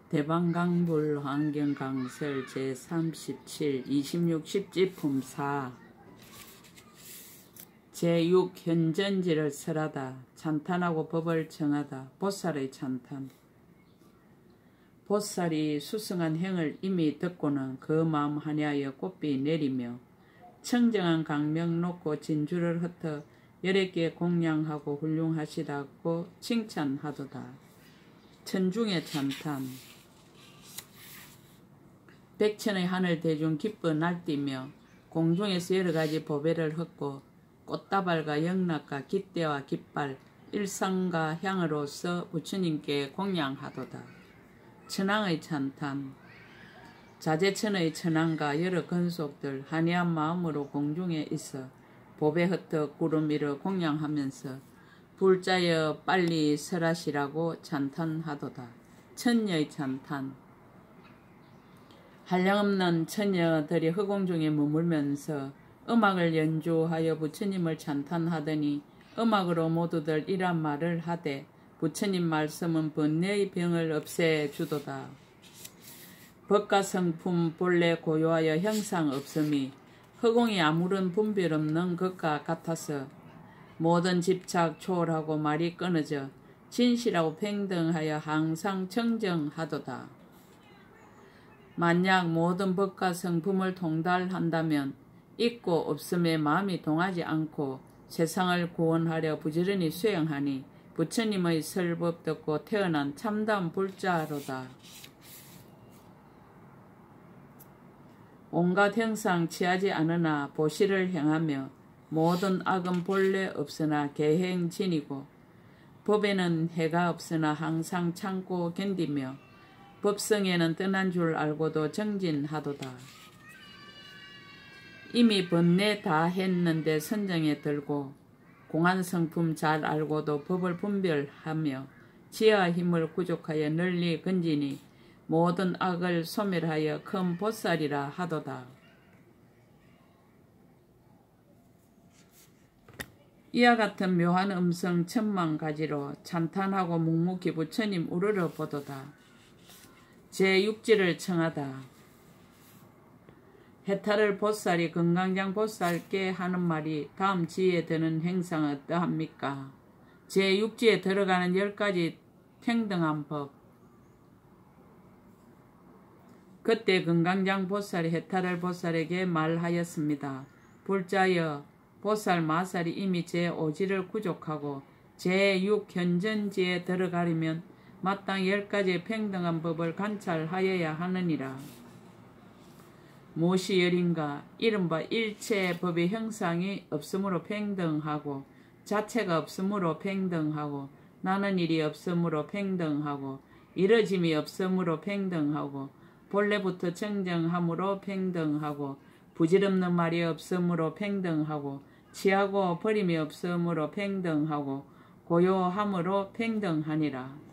대방강불 환경강설 제37 26 10지품 4 제6 현전지를 설하다. 찬탄하고 법을 정하다. 보살의 찬탄. 보살이 수승한 행을 이미 듣고는 그 마음 한해하여 꽃비 내리며 청정한 강명 놓고 진주를 흩어 여러 개 공양하고 훌륭하시다고 칭찬하도다. 천중의 찬탄. 백천의 하늘 대중 기뻐 날뛰며 공중에서 여러 가지 보배를 얻고 꽃다발과 영락과 깃대와 깃발 일상과 향으로서 부처님께 공양하도다. 천왕의 찬탄. 자재천의 천왕과 여러 건속들 한해한 마음으로 공중에 있어 보배 흩어 구름 위로 공양하면서 불자여 빨리 설하시라고 찬탄하도다. 천녀의 찬탄. 한량없는 처녀들이 허공중에 머물면서 음악을 연주하여 부처님을 찬탄하더니 음악으로 모두들 이란 말을 하되 부처님 말씀은 번뇌의 병을 없애주도다. 법과 성품 본래 고요하여 형상 없음이 허공이 아무런 분별 없는 것과 같아서 모든 집착 초월하고 말이 끊어져 진실하고 평등하여 항상 청정하도다. 만약 모든 법과 성품을 통달한다면 있고 없음에 마음이 동하지 않고 세상을 구원하려 부지런히 수행하니 부처님의 설법 듣고 태어난 참담 불자로다. 온갖 형상 취하지 않으나 보시를 행하며 모든 악은 본래 없으나 계행진이고 법에는 해가 없으나 항상 참고 견디며 법성에는 떠난 줄 알고도 정진하도다. 이미 번뇌 다 했는데 선정에 들고 공한 성품 잘 알고도 법을 분별하며 지혜와 힘을 구족하여 널리 건지니 모든 악을 소멸하여 큰 보살이라 하도다. 이와 같은 묘한 음성 천만 가지로 찬탄하고 묵묵히 부처님 우러러 보도다. 제6지를 청하다. 해탈을 보살이 금강장 보살께 하는 말이 다음 지에 드는 행상은 어떠합니까? 제6지에 들어가는 10가지 평등한 법. 그때 금강장 보살이 해탈을 보살에게 말하였습니다. 불자여, 보살 마살이 이미 제5지를 구족하고 제6 현전지에 들어가려면 마땅 10가지의 평등한 법을 관찰하여야 하느니라. 무엇이 열인가? 이른바 일체의 법의 형상이 없으므로 평등하고 자체가 없으므로 평등하고 나는 일이 없으므로 평등하고 이뤄짐이 없으므로 평등하고 본래부터 청정함으로 평등하고 부질없는 말이 없으므로 평등하고 취하고 버림이 없으므로 평등하고 고요함으로 평등하니라.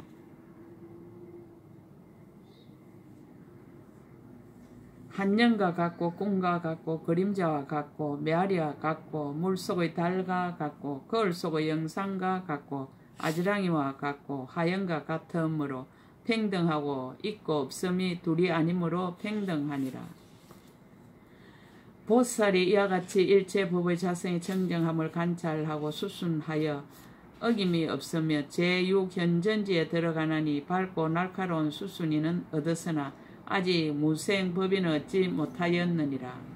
한영과 같고 꿈과 같고 그림자와 같고 메아리와 같고 물속의 달과 같고 거울 속의 영상과 같고 아지랑이와 같고 하연과 같으므로 평등하고 있고 없음이 둘이 아니므로 평등하니라. 보살이 이와 같이 일체 법의 자성의 정정함을 관찰하고 수순하여 어김이 없으며 제6 현전지에 들어가나니 밝고 날카로운 수순이는 얻었으나 아직 무생 법인은 얻지 못하였느니라.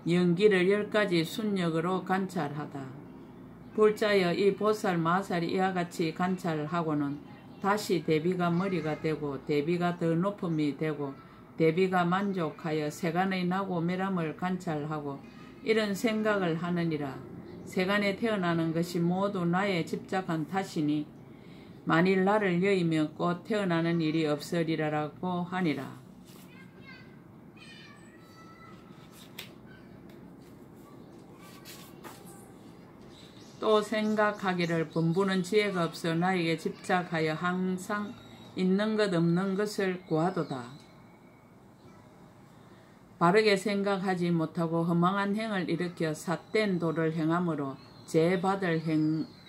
연기를 10가지 순력으로 관찰하다. 불자여, 이 보살 마살이 이와 같이 관찰하고는 다시 대비가 머리가 되고 대비가 더 높음이 되고 대비가 만족하여 세간의 나고 매람을 관찰하고 이런 생각을 하느니라. 세간에 태어나는 것이 모두 나에 집착한 탓이니 만일 나를 여의면 곧 태어나는 일이 없으리라고 하니라. 또 생각하기를 분부는 지혜가 없어 나에게 집착하여 항상 있는 것 없는 것을 구하도다. 바르게 생각하지 못하고 허망한 행을 일으켜 삿된 도를 행함으로 죄받을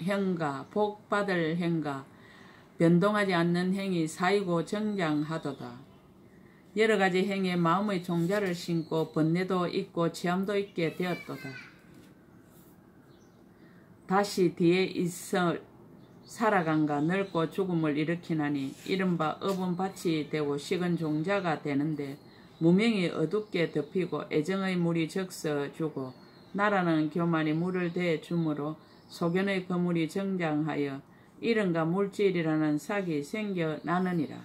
행가 복받을 행가 변동하지 않는 행이 사이고 정장하도다. 여러 가지 행에 마음의 종자를 심고 번뇌도 있고 취함도 있게 되었도다. 다시 뒤에 있어 살아간가 늙고 죽음을 일으키나니 이른바 업은 밭이 되고 식은 종자가 되는데 무명이 어둡게 덮이고 애정의 물이 적서주고 나라는 교만이 물을 대해 주므로 소견의 거물이 정장하여 이른가 물질이라는 삭이 생겨나느니라.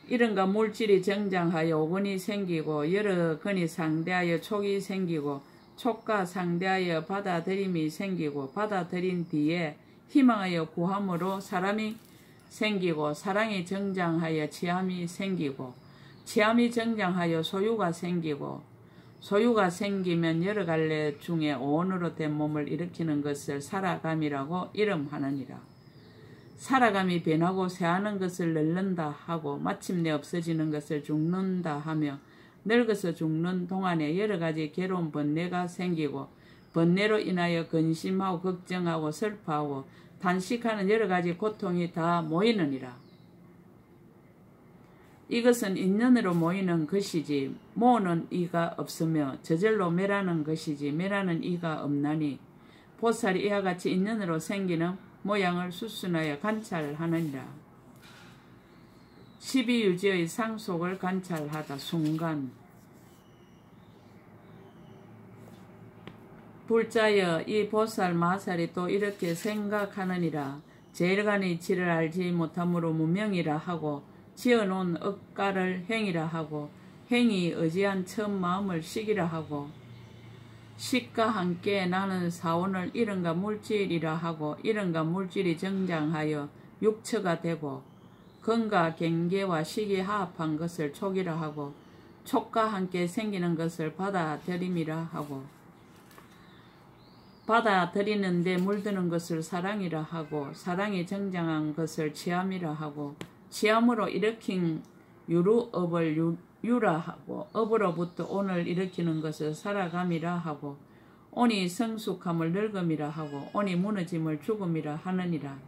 이른가 물질이 정장하여 오건이 생기고 여러 건이 상대하여 촉이 생기고 촉과 상대하여 받아들임이 생기고 받아들인 뒤에 희망하여 구함으로 사람이 생기고 사랑이 정장하여 취함이 생기고 취함이 정장하여 소유가 생기고 소유가 생기면 여러 갈래 중에 오온으로 된 몸을 일으키는 것을 살아감이라고 이름하느니라. 살아감이 변하고 새하는 것을 늙는다 하고 마침내 없어지는 것을 죽는다 하며 늙어서 죽는 동안에 여러 가지 괴로운 번뇌가 생기고 번뇌로 인하여 근심하고 걱정하고 슬퍼하고 단식하는 여러 가지 고통이 다 모이느니라. 이것은 인연으로 모이는 것이지 모으는 이가 없으며 저절로 멸하는 것이지 멸하는 이가 없나니 보살이 이와 같이 인연으로 생기는 모양을 수순하여 관찰하느니라. 12유지의 상속을 관찰하다 순간 불자여 이 보살 마살이 또 이렇게 생각하느니라. 제일간의 이치를 알지 못함으로 무명이라 하고 지어놓은 억가를 행이라 하고 행이 의지한 처음 마음을 식이라 하고 식과 함께 나는 사원을 이른가 물질이라 하고 이른가 물질이 정장하여 육처가 되고 건과 경계와 식이 하합한 것을 촉이라 하고 촉과 함께 생기는 것을 받아들임이라 하고 받아들이는데 물드는 것을 사랑이라 하고 사랑이 정장한 것을 취함이라 하고 취함으로 일으킨 유루업을 유라 하고 업으로부터 온을 일으키는 것을 살아감이라 하고 온이 성숙함을 늙음이라 하고 온이 무너짐을 죽음이라 하느니라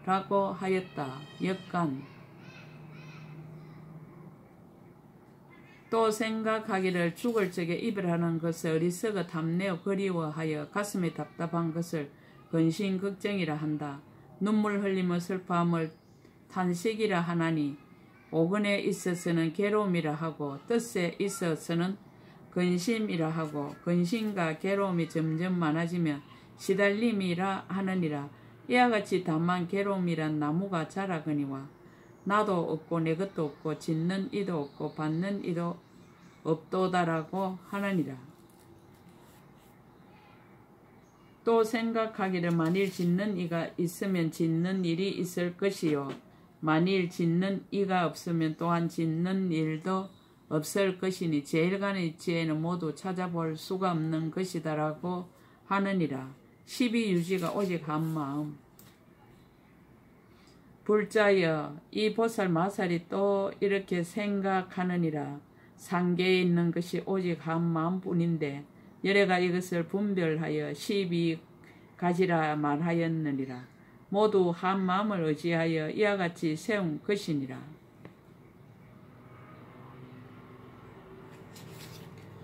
라고 하였다. 역간 또 생각하기를 죽을 적에 이별하는 것을 어리석어 탐내어 그리워하여 가슴이 답답한 것을 근심 걱정이라 한다. 눈물 흘리며 슬퍼함을 탄식이라 하나니 오근에 있어서는 괴로움이라 하고 뜻에 있어서는 근심이라 하고 근심과 괴로움이 점점 많아지면 시달림이라 하느니라. 이와 같이 다만 괴로움이란 나무가 자라거니와 나도 없고 내 것도 없고 짓는 이도 없고 받는 이도 없도다라고 하느니라. 또 생각하기를 만일 짓는 이가 있으면 짓는 일이 있을 것이요 만일 짓는 이가 없으면 또한 짓는 일도 없을 것이니 제일간의 이치에는 모두 찾아볼 수가 없는 것이다라고 하느니라. 12유지가 오직 한 마음. 불자여 이 보살 마살이 또 이렇게 생각하느니라. 상계에 있는 것이 오직 한 마음뿐인데 여래가 이것을 분별하여 12가지라 말하였느니라. 모두 한 마음을 의지하여 이와 같이 세운 것이니라.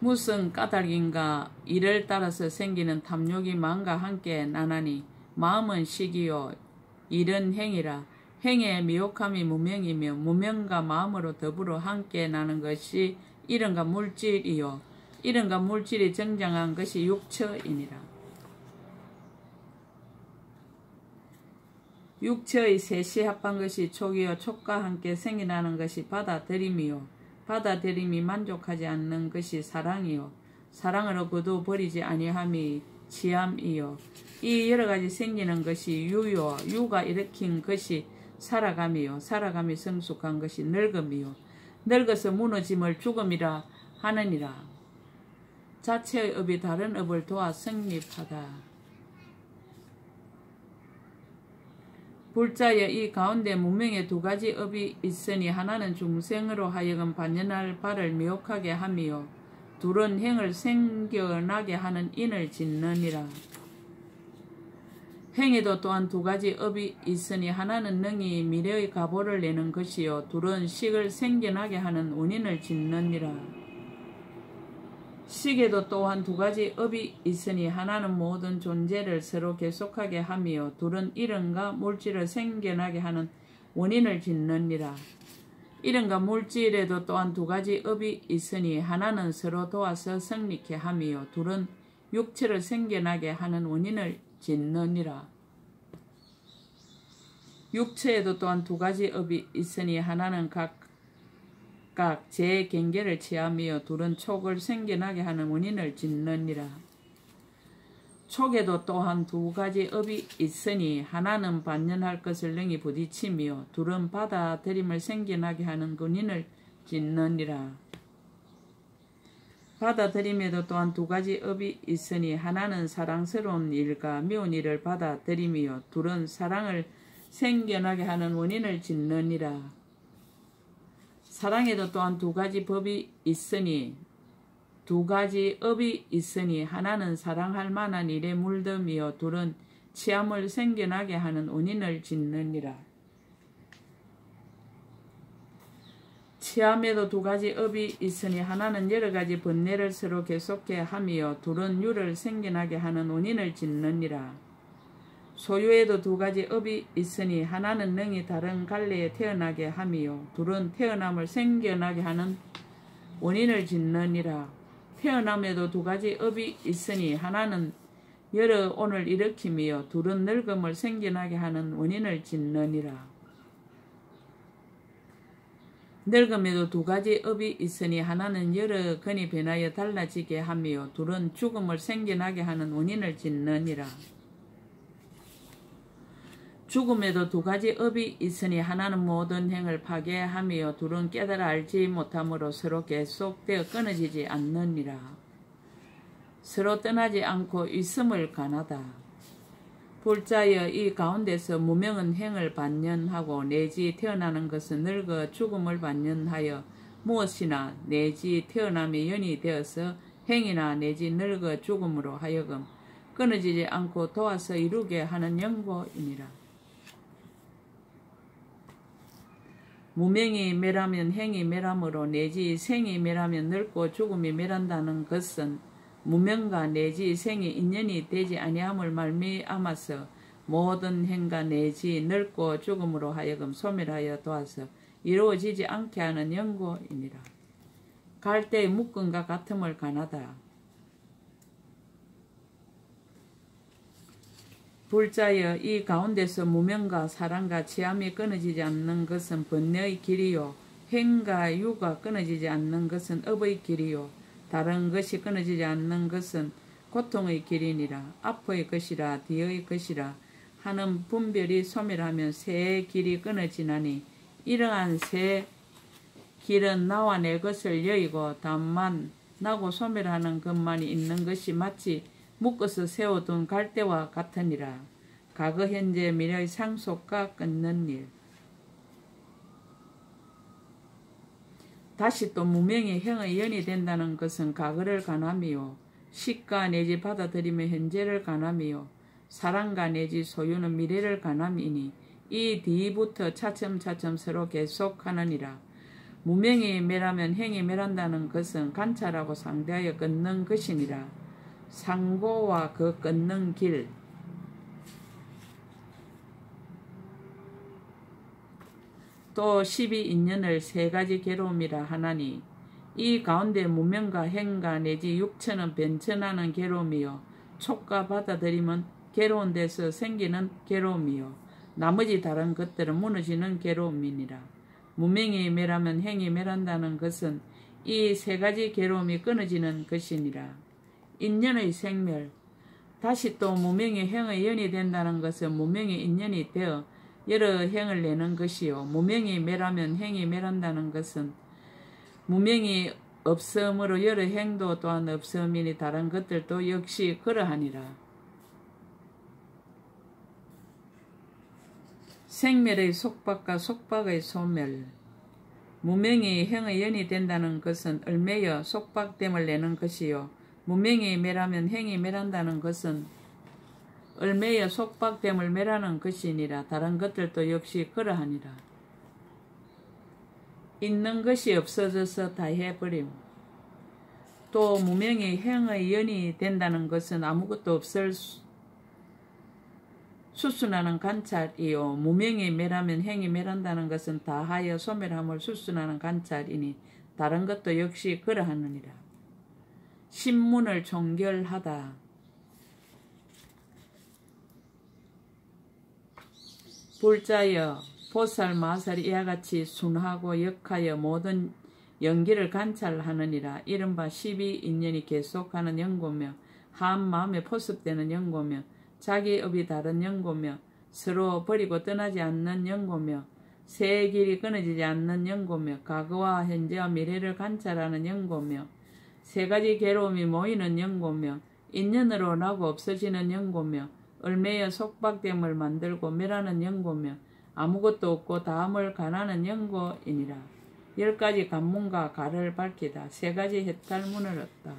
무슨 까닭인가 이를 따라서 생기는 탐욕이 마음과 함께 나나니 마음은 식이요 일은 행이라. 행의 미혹함이 무명이며 무명과 마음으로 더불어 함께 나는 것이 이른가 물질이요 이른가 물질이 정장한 것이 육처이니라. 육처의 셋이 합한 것이 촉이요 촉과 함께 생겨나는 것이 받아들임이요 받아들임이 만족하지 않는 것이 사랑이요 사랑으로 그도 버리지 아니함이 취함이요 이 여러가지 생기는 것이 유요 유가 일으킨 것이 살아감이요 살아감이 성숙한 것이 늙음이요 늙어서 무너짐을 죽음이라 하느니라. 자체의 업이 다른 업을 도와 성립하다. 불자여 이 가운데 문명에 두 가지 업이 있으니 하나는 중생으로 하여금 반연할 바를 미혹하게 함이요 둘은 행을 생겨나게 하는 인을 짓느니라. 행에도 또한 두 가지 업이 있으니 하나는 능히 미래의 가보를 내는 것이요 둘은 식을 생겨나게 하는 원인을 짓느니라. 식에도 또한 두 가지 업이 있으니 하나는 모든 존재를 서로 계속하게 하며 둘은 이름과 물질을 생겨나게 하는 원인을 짓느니라. 이름과 물질에도 또한 두 가지 업이 있으니 하나는 서로 도와서 성립케 하며 둘은 육체를 생겨나게 하는 원인을 짓느니라. 육체에도 또한 두 가지 업이 있으니 하나는 각각 제 경계를 취하며 둘은 촉을 생겨나게 하는 원인을 짓느니라. 촉에도 또한 두 가지 업이 있으니 하나는 반연할 것을 능히 부딪히며 둘은 받아들임을 생겨나게 하는 원인을 짓느니라. 받아들임에도 또한 두 가지 업이 있으니 하나는 사랑스러운 일과 미운 일을 받아들이며 둘은 사랑을 생겨나게 하는 원인을 짓느니라. 사랑에도 또한 두 가지 법이 있으니 두 가지 업이 있으니 하나는 사랑할 만한 일에 물들며 둘은 취함을 생겨나게 하는 원인을 짓느니라. 취함에도 두 가지 업이 있으니 하나는 여러 가지 번뇌를 서로 계속해 하며 둘은 유를 생겨나게 하는 원인을 짓느니라. 소유에도 두 가지 업이 있으니 하나는 능히 다른 갈래에 태어나게 하며 둘은 태어남을 생겨나게 하는 원인을 짓느니라. 태어남에도 두 가지 업이 있으니 하나는 여러 온을 일으키며 둘은 늙음을 생겨나게 하는 원인을 짓느니라. 늙음에도 두 가지 업이 있으니 하나는 여러 근이 변하여 달라지게 하며 둘은 죽음을 생겨나게 하는 원인을 짓느니라. 죽음에도 두 가지 업이 있으니 하나는 모든 행을 파괴하며 둘은 깨달아 알지 못함으로 서로 계속되어 끊어지지 않느니라. 서로 떠나지 않고 있음을 가나다. 불자여 이 가운데서 무명은 행을 반연하고 내지 태어나는 것은 늙어 죽음을 반연하여 무엇이나 내지 태어남이 연이 되어서 행이나 내지 늙어 죽음으로 하여금 끊어지지 않고 도와서 이루게 하는 연고이니라. 무명이 멸하면 행이 멸함으로 내지 생이 멸하면 늙고 죽음이 멸한다는 것은 무명과 내지 생이 인연이 되지 아니함을 말미암아서 모든 행과 내지 늙고 죽음으로 하여금 소멸하여 도와서 이루어지지 않게 하는 연고이니라. 갈대의 묶음과 같음을 가나다. 불자여 이 가운데서 무명과 사랑과 취함이 끊어지지 않는 것은 번뇌의 길이요 행과 유가 끊어지지 않는 것은 업의 길이요 다른 것이 끊어지지 않는 것은 고통의 길이니라. 앞의 것이라 뒤의 것이라 하는 분별이 소멸하면 새 길이 끊어지나니 이러한 새 길은 나와 내 것을 여의고 다만 나고 소멸하는 것만이 있는 것이 마치 묶어서 세워둔 갈대와 같으니라. 과거 현재 미래의 상속과 끊는 일. 다시 또 무명이 형의 연이 된다는 것은 과거를 가나미요 식과 내지 받아들이며 현재를 가나미요 사랑과 내지 소유는 미래를 가나미니 이 뒤부터 차츰차츰 서로 계속하느니라. 무명이 멸하면 행이 멸한다는 것은 관찰하고 상대하여 끊는 것이니라. 상고와 그 끊는 길. 또 12인연을 세 가지 괴로움이라 하나니 이 가운데 무명과 행과 내지 육체는 변천하는 괴로움이요 촉과 받아들임은 괴로운 데서 생기는 괴로움이요 나머지 다른 것들은 무너지는 괴로움이니라. 무명이 멸하면 행이 멸한다는 것은 이 세 가지 괴로움이 끊어지는 것이니라. 인연의 생멸. 다시 또 무명이 행의 연이 된다는 것은 무명이 인연이 되어 여러 행을 내는 것이요 무명이 멸하면 행이 멸한다는 것은 무명이 없음으로 여러 행도 또한 없음이니 다른 것들도 역시 그러하니라. 생멸의 속박과 속박의 소멸. 무명이 행의 연이 된다는 것은 얼매여 속박됨을 내는 것이요 무명이 멸하면 행이 멸한다는 것은 얼매여 속박됨을 매라는 것이니라. 다른 것들도 역시 그러하니라. 있는 것이 없어져서 다 해버림. 또 무명이 행의 연이 된다는 것은 아무것도 없을 수순하는 관찰이요. 무명이 멸하면 행이 멸한다는 것은 다하여 소멸함을 수순하는 관찰이니 다른 것도 역시 그러하느니라. 신문을 종결하다. 불자여 보살 마살이 이와 같이 순하고 역하여 모든 연기를 관찰하느니라. 이른바 12인연이 계속하는 연고며 한 마음에 포섭되는 연고며 자기 업이 다른 연고며 서로 버리고 떠나지 않는 연고며 새 길이 끊어지지 않는 연고며 과거와 현재와 미래를 관찰하는 연고며 세 가지 괴로움이 모이는 연고며 인연으로 나고 없어지는 연고며 얼매여 속박됨을 만들고 멸하는 연고며 아무것도 없고 다음을 가나는 연고이니라. 10가지 관문과 가를 밝히다. 3가지 해탈문을 얻다.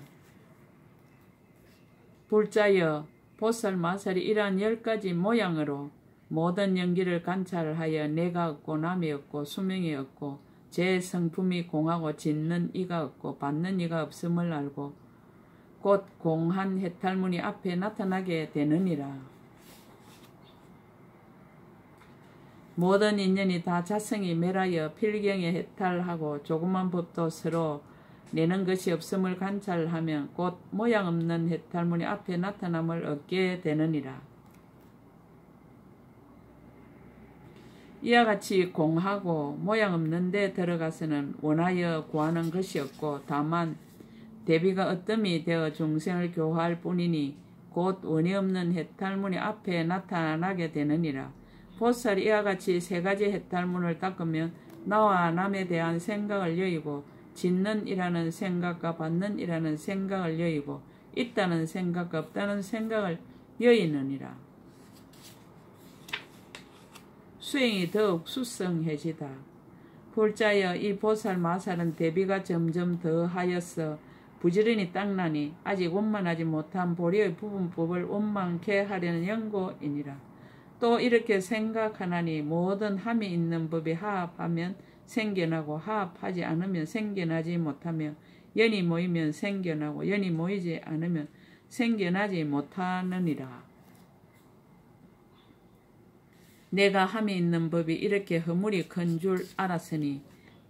불자여 보살 마살이 이러한 10가지 모양으로 모든 연기를 관찰하여 내가 없고 남이 없고 수명이 없고 제 성품이 공하고 짓는 이가 없고 받는 이가 없음을 알고 곧 공한 해탈문이 앞에 나타나게 되느니라. 모든 인연이 다 자성이 멸하여 필경에 해탈하고 조그만 법도 서로 내는 것이 없음을 관찰하면 곧 모양 없는 해탈문이 앞에 나타남을 얻게 되느니라. 이와 같이 공하고 모양 없는 데 들어가서는 원하여 구하는 것이 없고 다만 대비가 어뜸이 되어 중생을 교화할 뿐이니 곧 원이 없는 해탈문이 앞에 나타나게 되느니라. 보살이 이와 같이 3가지 해탈문을 닦으면 나와 남에 대한 생각을 여의고 짓는 이라는 생각과 받는 이라는 생각을 여의고 있다는 생각과 없다는 생각을 여의느니라. 수행이 더욱 수성해지다. 불자여 이 보살 마살은 대비가 점점 더하여서 부지런히 닦나니 아직 원만하지 못한 보리의 부분법을 원만케 하려는 연고이니라. 또 이렇게 생각하나니 모든 함이 있는 법이 하합하면 생겨나고 하합하지 않으면 생겨나지 못하며 연이 모이면 생겨나고 연이 모이지 않으면 생겨나지 못하느니라. 내가 함이 있는 법이 이렇게 허물이 큰 줄 알았으니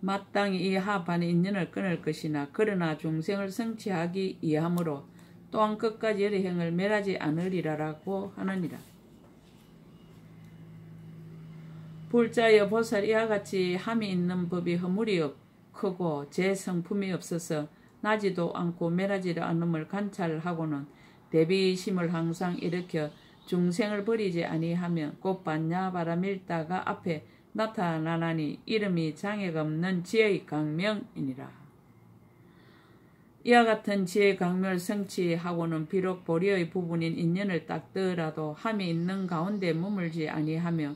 마땅히 이 하합하는 인연을 끊을 것이나 그러나 중생을 성취하기 이함으로 또한 끝까지 열의 행을 멸하지 않으리라고 하느니라. 불자여 보살 이와 같이 함이 있는 법이 허물이 크고 제 성품이 없어서 나지도 않고 멸하지도 않음을 관찰하고는 대비심을 항상 일으켜 중생을 버리지 아니하며 곧 반야바라밀다가 앞에 나타나나니 이름이 장애가 없는 지혜의 강명이니라. 이와 같은 지혜의 강명을 성취하고는 비록 보리의 부분인 인연을 닦더라도 함이 있는 가운데 머물지 아니하며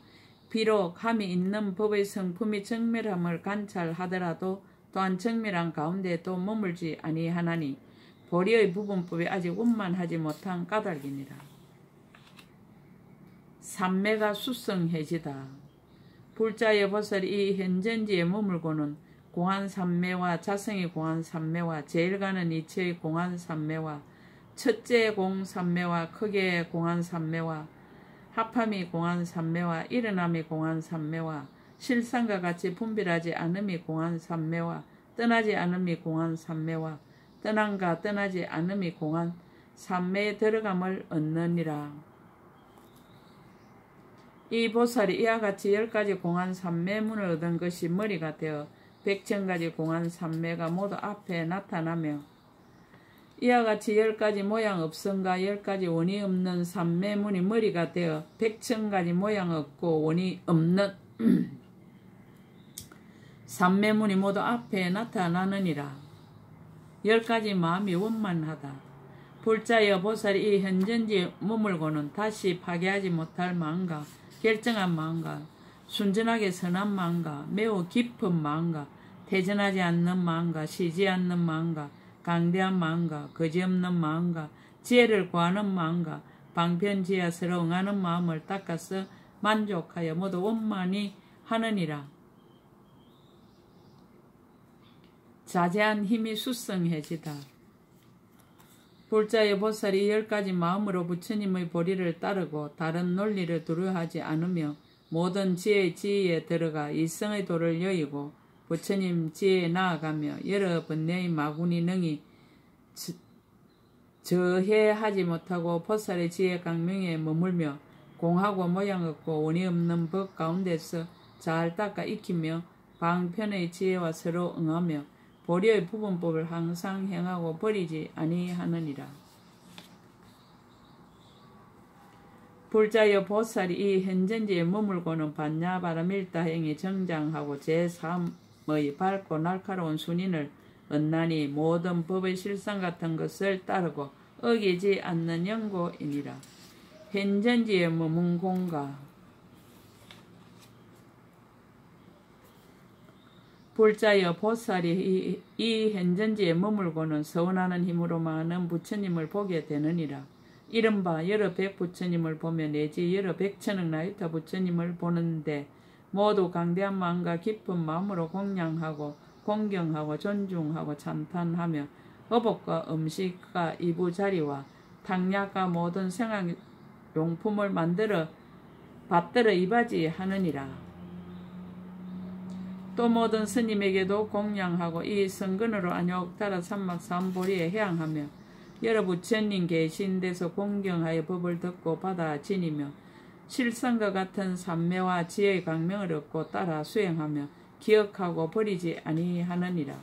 비록 함이 있는 법의 성품이 정밀함을 관찰하더라도 또한 정밀한 가운데 또 머물지 아니하나니 보리의 부분법이 아직 원만하지 못한 까닭이니라. 삼매가 수성해지다. 불자의 보살이 이 현전지에 머물고는 공한 삼매와 자성이 공한 삼매와 제일 가는 이체의 공한 삼매와 첫째 공 삼매와 크게 공한 삼매와 합함이 공한 삼매와 일어남이 공한 삼매와 실상과 같이 분별하지 않음이 공한 삼매와 떠나지 않음이 공한 삼매와 떠남과 떠나지 않음이 공한 삼매에 들어감을 얻느니라. 이 보살이 이와 같이 10가지 공한 삼매문을 얻은 것이 머리가 되어 100,000가지 공한 삼매가 모두 앞에 나타나며 이와 같이 10가지 모양 없음과 10가지 원이 없는 삼매문이 머리가 되어 100,000가지 모양 없고 원이 없는 삼매문이 모두 앞에 나타나느니라. 10가지 마음이 원만하다. 불자여 보살이 이 현전지에 머물고는 다시 파괴하지 못할 마음과 결정한 마음과 순전하게 선한 마음과 매우 깊은 마음과 퇴전하지 않는 마음과 쉬지 않는 마음과 강대한 마음과 거지없는 마음과 지혜를 구하는 마음과 방편지야 서로 응하는 마음을 닦아서 만족하여 모두 원만히 하느니라. 자제한 힘이 수성해지다. 불자의 보살이 10가지 마음으로 부처님의 보리를 따르고 다른 논리를 두려워하지 않으며 모든 지혜의 지혜에 들어가 일성의 도를 여의고 부처님 지혜에 나아가며 여러 번뇌의 마구니 능히 저해하지 못하고 보살의 지혜 강명에 머물며 공하고 모양 없고 원이 없는 법 가운데서 잘 닦아 익히며 방편의 지혜와 서로 응하며 보리의 부분법을 항상 행하고 버리지 아니하느니라. 불자여 보살이 이 현전지에 머물고는 반야바라밀다행이 정장하고 제3의 밝고 날카로운 순인을 언나니 모든 법의 실상 같은 것을 따르고 어기지 않는 연고이니라. 현전지에 머문 공가. 불자여 보살이 이 현전지에 머물고는 서운하는 힘으로 많은 부처님을 보게 되느니라. 이른바 여러 백 부처님을 보며 내지 여러 백천억 나이타 부처님을 보는데 모두 강대한 마음과 깊은 마음으로 공양하고 공경하고 존중하고 찬탄하며 어복과 음식과 이부자리와 탕약과 모든 생활용품을 만들어 받들어 이바지 하느니라. 또 모든 스님에게도 공양하고 이 성근으로 안욕따라 삼막삼보리에 해양하며 여러 부처님 계신 데서 공경하여 법을 듣고 받아 지니며 실상과 같은 삼매와 지혜의 강명을 얻고 따라 수행하며 기억하고 버리지 아니하느니라.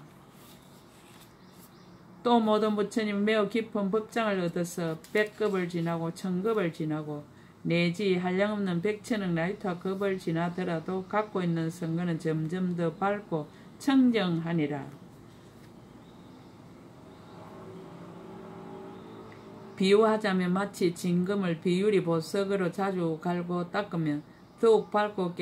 또 모든 부처님 매우 깊은 법장을 얻어서 100급을 지나고 1000급을 지나고 내지 한량없는 100천억 나이타 급을 지나더라도 갖고 있는 성근은 점점 더 밝고 청정하니라. 비유하자면 마치 진금을 비유리 보석으로 자주 갈고 닦으면 더욱 밝고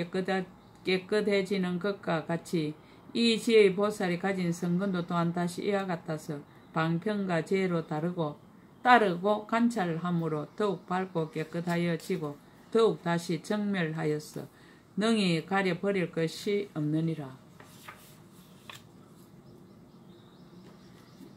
깨끗해지는 것과 같이 이 지혜의 보살이 가진 성근도 또한 다시 이와 같아서 방편과 지혜로 따르고 관찰함으로 더욱 밝고 깨끗하여지고 더욱 다시 정멸하여서 능히 가려버릴 것이 없느니라.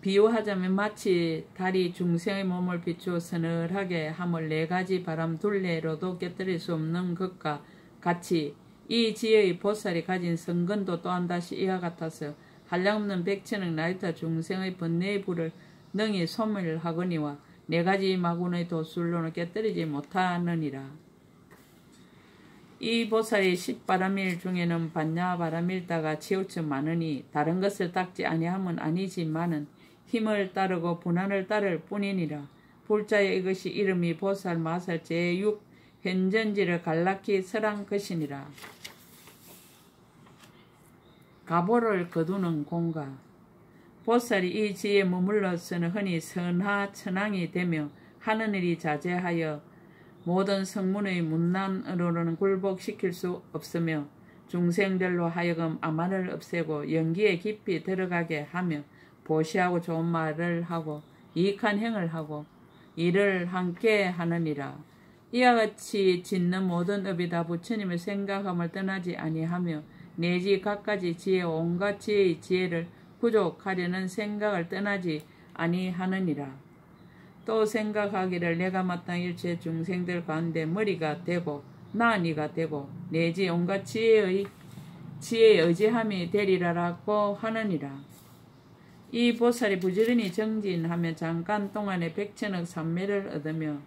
비유하자면 마치 달이 중생의 몸을 비추어 서늘하게 함을 4가지 바람 둘레로도 깨뜨릴 수 없는 것과 같이 이 지혜의 보살이 가진 성근도 또한 다시 이와 같아서 한량없는 100천억 나이타 중생의 번뇌의 불을 능히 소멸하거니와 4가지 마군의 도술로는 깨뜨리지 못하느니라. 이 보살의 10바라밀 중에는 반야바라밀다가 치우쳐 많으니 다른 것을 닦지 아니함은 아니지만은 힘을 따르고 분한을 따를 뿐이니라. 불자여 이것이 이름이 보살 마살 제6 현전지를 갈라키 설한 것이니라. 가보를 거두는 공가. 보살이 이 지에 머물러서는 흔히 선하 천왕이 되며 하는 일이 자제하여 모든 성문의 문난으로는 굴복시킬 수 없으며 중생들로 하여금 암만을 없애고 연기에 깊이 들어가게 하며 보시하고 좋은 말을 하고 이익한 행을 하고 일을 함께 하느니라. 이와 같이 짓는 모든 업이 다 부처님의 생각함을 떠나지 아니하며 내지 갖가지 지혜 온갖 지혜의 지혜를 부족하려는 생각을 떠나지 아니하느니라. 또 생각하기를 내가 마땅히 일체 중생들 가운데 머리가 되고 나니가 되고 내지 온갖 지혜의 의지함이 되리라라고 하느니라. 이 보살이 부지런히 정진하며 잠깐 동안에 100천억 삼매를 얻으며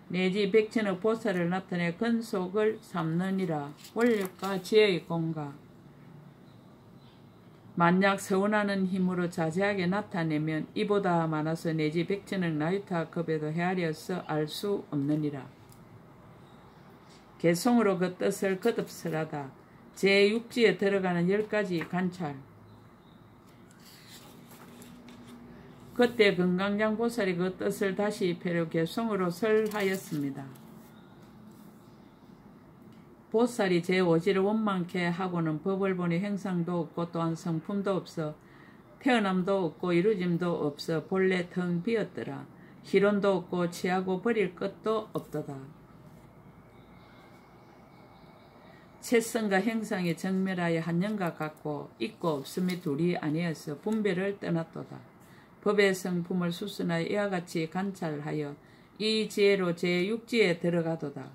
내지 100천억 보살을 나타내 근속을 삼느니라. 원력과 지혜의 공가. 만약 서운하는 힘으로 자세하게 나타내면 이보다 많아서 내지 100천억 나이타 급에도 헤아려서 알 수 없느니라. 개성으로 그 뜻을 거듭설하다. 제6지에 들어가는 10가지 관찰. 그때 금강장 보살이 그 뜻을 다시 폐로 개성으로 설하였습니다. 보살이 제5지를 원만케 하고는 법을 보니 행상도 없고 또한 성품도 없어 태어남도 없고 이루짐도 없어 본래 텅 비었더라. 희론도 없고 취하고 버릴 것도 없도다. 채성과 행상이 정멸하여 한영과 같고 있고 없음이 둘이 아니어서 분별을 떠났도다. 법의 성품을 수순하여 이와 같이 관찰하여 이 지혜로 제6지에 들어가도다.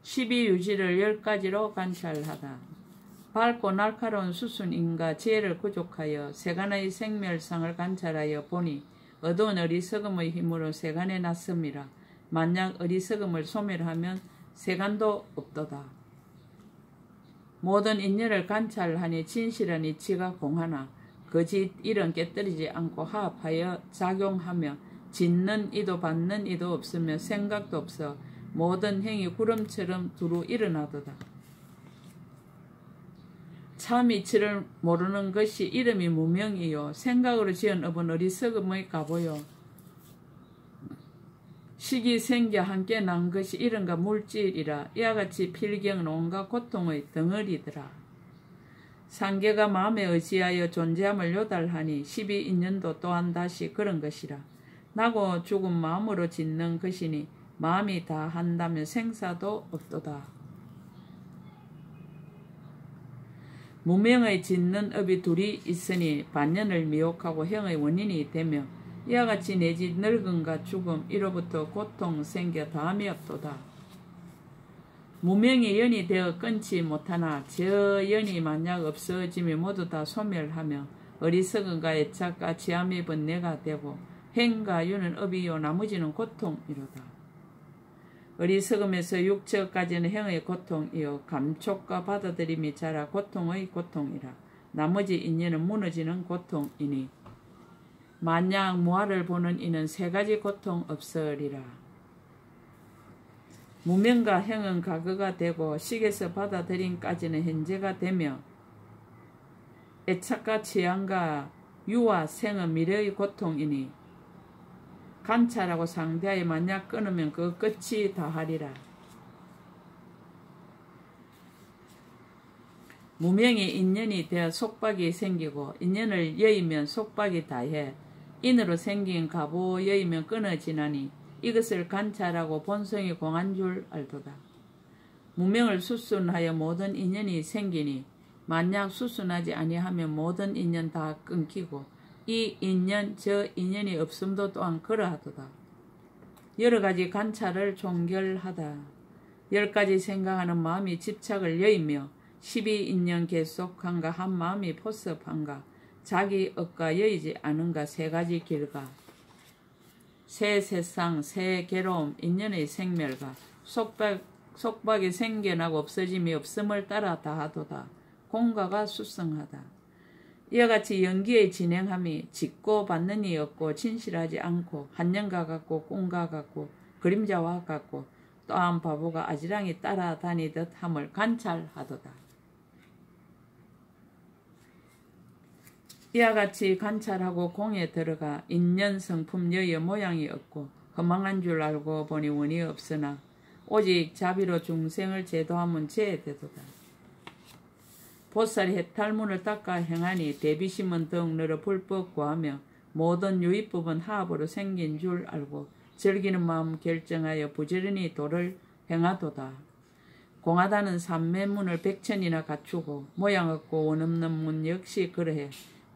12유지를 10가지로 관찰하다. 밝고 날카로운 수순인과 지혜를 구족하여 세간의 생멸상을 관찰하여 보니 어두운 어리석음의 힘으로 세간에 났음이라. 만약 어리석음을 소멸하면 세간도 없도다. 모든 인연을 관찰하니 진실한 이치가 공하나 거짓 일은 깨뜨리지 않고 화합하여 작용하며 짓는 이도 받는 이도 없으며 생각도 없어 모든 행위 구름처럼 두루 일어나도다. 참 이치를 모르는 것이 이름이 무명이요 생각으로 지은 업은 어리석음의 가보요 식이 생겨 함께 난 것이 이른가 물질이라. 이와 같이 필경은 온갖 고통의 덩어리더라. 상계가 마음에 의지하여 존재함을 요달하니 12인연도 또한 다시 그런 것이라. 나고 죽은 마음으로 짓는 것이니 마음이 다 한다면 생사도 없도다. 무명의 짓는 업이 둘이 있으니 반년을 미혹하고 형의 원인이 되며 이와 같이 내지 늙음과 죽음 이로부터 고통 생겨 다함이 없도다. 무명이 연이 되어 끊지 못하나 저 연이 만약 없어지며 모두 다 소멸하며 어리석음과 애착과 지함이 번뇌가 되고 행과 유는 업이요 나머지는 고통이로다. 어리석음에서 육체까지는 형의 고통이요 감촉과 받아들임이 자라 고통의 고통이라. 나머지 인연은 무너지는 고통이니 만약 무아를 보는 이는 세 가지 고통 없으리라. 무명과 형은 과거가 되고 식에서 받아들임까지는 현재가 되며 애착과 취향과 유와 생은 미래의 고통이니 관찰하고 상대하여 만약 끊으면 그 끝이 다하리라. 무명이 인연이 되어 속박이 생기고 인연을 여의면 속박이 다해 인으로 생긴 가보 여의면 끊어지나니 이것을 관찰하고 본성이 공한 줄 알도다. 무명을 수순하여 모든 인연이 생기니 만약 수순하지 아니하면 모든 인연 다 끊기고 이 인연 저 인연이 없음도 또한 그러하도다. 여러 가지 관찰을 종결하다. 10가지 생각하는 마음이 집착을 여의며 12인연 계속한가 한 마음이 포섭한가 자기 업과 여의지 않은가 세 가지 길가 새 세상 새 괴로움 인연의 생멸가 속박이 생겨나고 없어짐이 없음을 따라 다하도다. 공가가 수성하다. 이와 같이 연기의 진행함이 짓고 받는 이 없고 진실하지 않고 한년과 같고 꿈과 같고 그림자와 같고 또한 바보가 아지랑이 따라다니듯 함을 관찰하도다. 이와 같이 관찰하고 공에 들어가 인연 성품 여의 모양이 없고 허망한 줄 알고 보니 원이 없으나 오직 자비로 중생을 제도하면 제되도다. 보살이 해탈문을 닦아 행하니 대비심은 더욱 늘어 불법 구하며 모든 유의법은 하합으로 생긴 줄 알고 즐기는 마음 결정하여 부지런히 도를 행하도다. 공하다는 삼매문을 100천이나 갖추고 모양 없고 원 없는 문 역시 그러해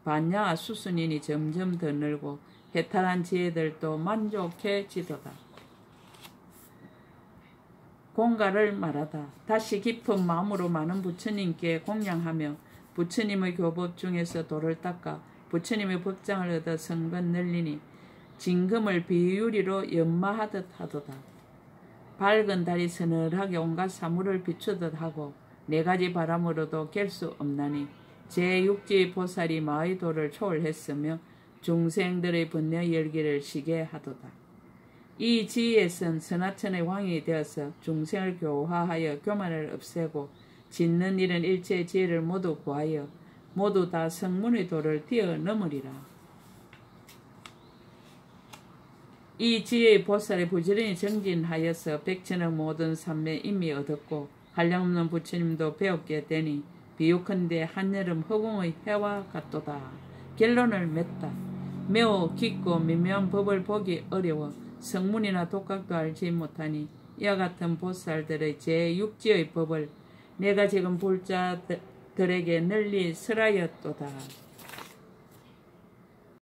반야와 수순인이 점점 더 늘고 해탈한 지혜들도 만족해지도다. 공가를 말하다. 다시 깊은 마음으로 많은 부처님께 공양하며 부처님의 교법 중에서 도를 닦아 부처님의 법장을 얻어 성건 늘리니 진금을 비유리로 연마하듯 하도다. 밝은 달이 서늘하게 온갖 사물을 비추듯 하고 4가지 바람으로도 깰 수 없나니 제6지 보살이 마의 도를 초월했으며 중생들의 번뇌 열기를 시게 하도다. 이 지혜에선 선하천의 왕이 되어서 중생을 교화하여 교만을 없애고 짓는 일은 일체의 지혜를 모두 구하여 모두 다 성문의 도를 뛰어넘으리라. 이 지혜의 보살이 부지런히 정진하여서 100천억 모든 삼매 이미 얻었고 한량없는 부처님도 배웠게 되니 비유컨대 한여름 허공의 해와 같도다. 결론을 맺다. 매우 깊고 미묘한 법을 보기 어려워 성문이나 독각도 알지 못하니 이와 같은 보살들의 제6지의 법을 내가 지금 볼 자들에게 널리 설하였도다.